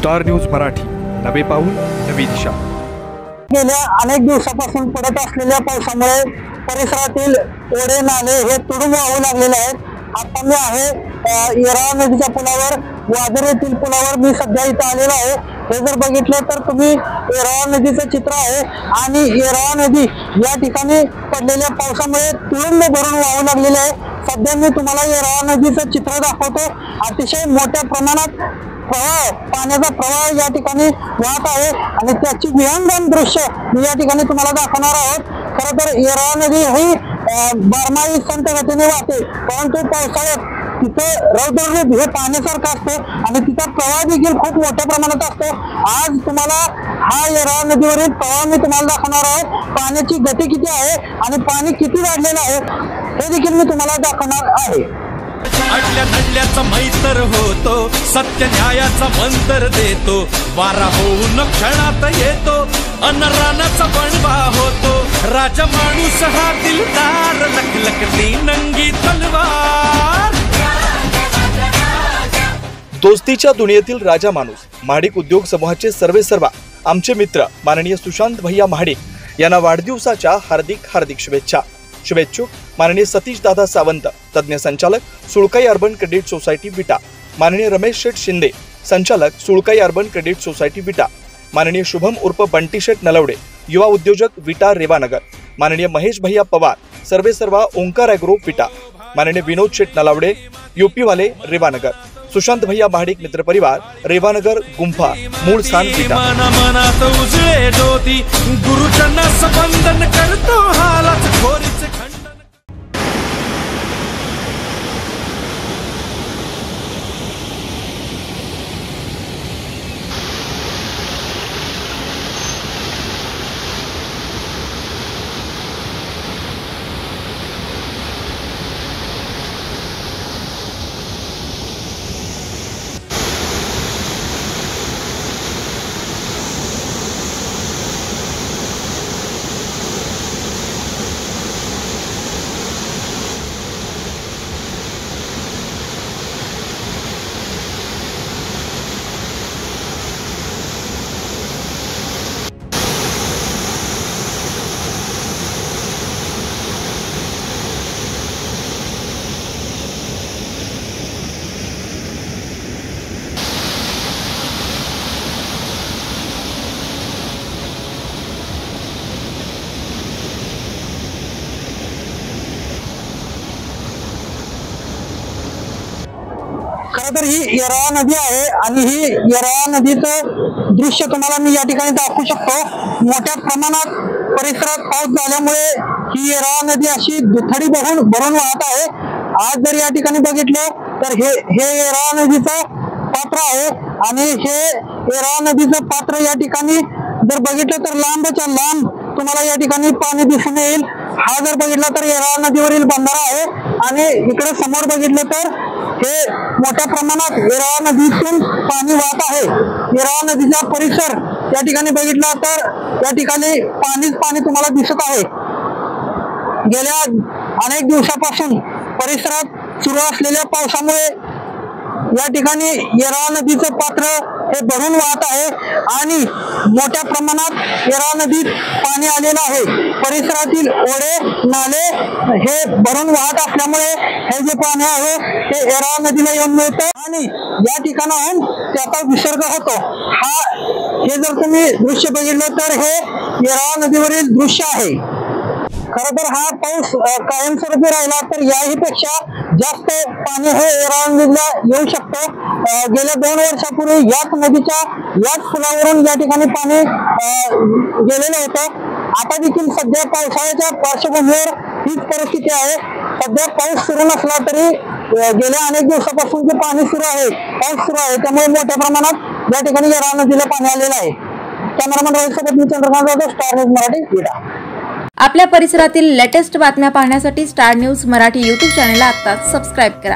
Star news Marathi, नवे पाऊल नवी दिशा। गेल्या अनेक दिवसापासून पडत असलेल्या पावसामुळे परिसरातील ओढे नाले हे तुडूंब वाहू लागलेले आहेत। आता मी आहे येराळा नदीच्या पुलावर, वाजर येथील पुलावर मी सध्या इथं आलेलो आहे। हे जर बघितलं तर तुम्ही येराळा नदीचं चित्र आहे आणि येराळा नदी या ठिकाणी पडलेल्या पावसामुळे तुडुंब भरून वाहू लागलेले आहे। सध्या मी तुम्हाला येराळा नदीचं चित्र दाखवतो। अतिशय मोठ्या प्रमाणात पाण्याचा प्रवाह या ठिकाणी वाहत आहे आणि त्याची विहंगम दृश्य मी या ठिकाणी तुम्हाला दाखवणार आहोत। खरं तर येराळा नदी ही बारमाही संत गतीने वाहते, परंतु पावसाळ्यात तिथं रौद्ररूप हे पाण्यासारखं असतं आणि तिचा प्रवाह देखील खूप मोठ्या प्रमाणात असतो। आज तुम्हाला हा येराळा नदीवरील प्रवाह मी तुम्हाला दाखवणार आहोत। पाण्याची गती किती आहे आणि पाणी किती वाढलेलं आहे हे देखील मी तुम्हाला दाखवणार आहे। अडल्या नडल्याचा मैत्र होतो, सत्य न्यायाचा मंत्र देतो, वारा होऊन क्षणात येतो, अनरानाचा बनवा होतो, राजा माणूस हा दिलदार, लखलखती नंगी तलवार। दोस्तीच्या दुनियेतील राजा माणूस महाडिक उद्योग समूहाचे सर्वेसर्वा आमचे मित्र माननीय सुशांत भैया महाडिक यांना वाढदिवसाच्या हार्दिक शुभेच्छा। शुभेच्छुक माननीय सतीश दादा सावंत, तज्ञ संचालक सुळकाई अर्बन क्रेडिट सोसायटी विटा, माननीय रमेश शेठ शिंदे, संचालक सुळकाई अर्बन क्रेडिट सोसायटी विटा, माननीय शुभम उर्फ बंटी शेठ नलवडे, युवा उद्योजक विटा रेवानगर, माननीय महेश भैया पवार, सर्वेसर्वा ओंकार ॲग्रो विटा, माननीय विनोद शेठ नलावडे, यूपी वाले रेवानगर, सुशांत भैया महाडिक मित्र परिवार रेवानगर गुंफा मूळ स्थान विटा। मनात उजळे ज्योती गुरुजनास वंदन करतो, हालाच खोरीचे खंडन। खरं तर ही येराळा नदी आहे आणि ही येराळा नदीचं दृश्य तुम्हाला मी या ठिकाणी दाखवू शकतो। मोठ्या प्रमाणात परिसरात पाऊस झाल्यामुळे ही येराळा नदी अशी दुथडी भरून वाहत आहे। आज जर या ठिकाणी बघितलं तर हे येराळा नदीचं पात्र आहे आणि हे येराळा नदीचं पात्र या ठिकाणी जर बघितलं तर लांबच्या लांब तुम्हाला या ठिकाणी पाणी दिसून येईल। हा जर बघितला तर येराळा नदीवरील बंधारा आहे आणि इकडे समोर बघितलं तर हे मोठ्या प्रमाणात येराळा नदीतून पाणी वाहत आहे। येराळा नदीचा परिसर या ठिकाणी बघितला तर या ठिकाणी पाणी तुम्हाला दिसत आहे। गेल्या अनेक दिवसापासून परिसरात सुरू असलेल्या पावसामुळे या ठिकाणी येराळा नदीचं पात्र हे भरून वाहत आहे आणि मोठ्या प्रमाणात येराळा नदीत पाणी आलेलं आहे। परिसरातील ओढे नाले हे भरून वाहत असल्यामुळे हे जे पाणी आहे ते येराळा नदीला येऊन मिळतं आणि या ठिकाणाहून त्याचा विसर्ग होतो। हे जर तुम्ही दृश्य बघितलं तर हे येराळा नदीवरील दृश्य आहे। खरं तर हा पाऊस कायमस्वरूपी राहिला तर याही पेक्षा जास्त पाणी हे येराळा नदीला येऊ शकतं। गेल्या 2 वर्षापूर्वी याच नदीच्या याच पुलावरून या ठिकाणी पाणी गेलेलं होतं। आता देखील सध्या पावसाळ्याच्या पार्श्वभूमीवर हीच परिस्थिती आहे। सध्या पाऊस सुरू नसला तरी गेल्या अनेक दिवसापासून जे पाणी सुरू आहे, पाऊस सुरू आहे, त्यामुळे मोठ्या प्रमाणात या ठिकाणी येराळा नदीला पाणी आलेलं आहे। कॅमेरामन रोहितसोबत मी चंद्रकांत जाधव, स्टार न्यूज मराठी, विटा। आपल्या परिसरातील लेटेस्ट बातम्या पाहण्यासाठी स्टार न्यूज मराठी यूट्यूब चॅनलला आत्ताच सबस्क्राईब करा।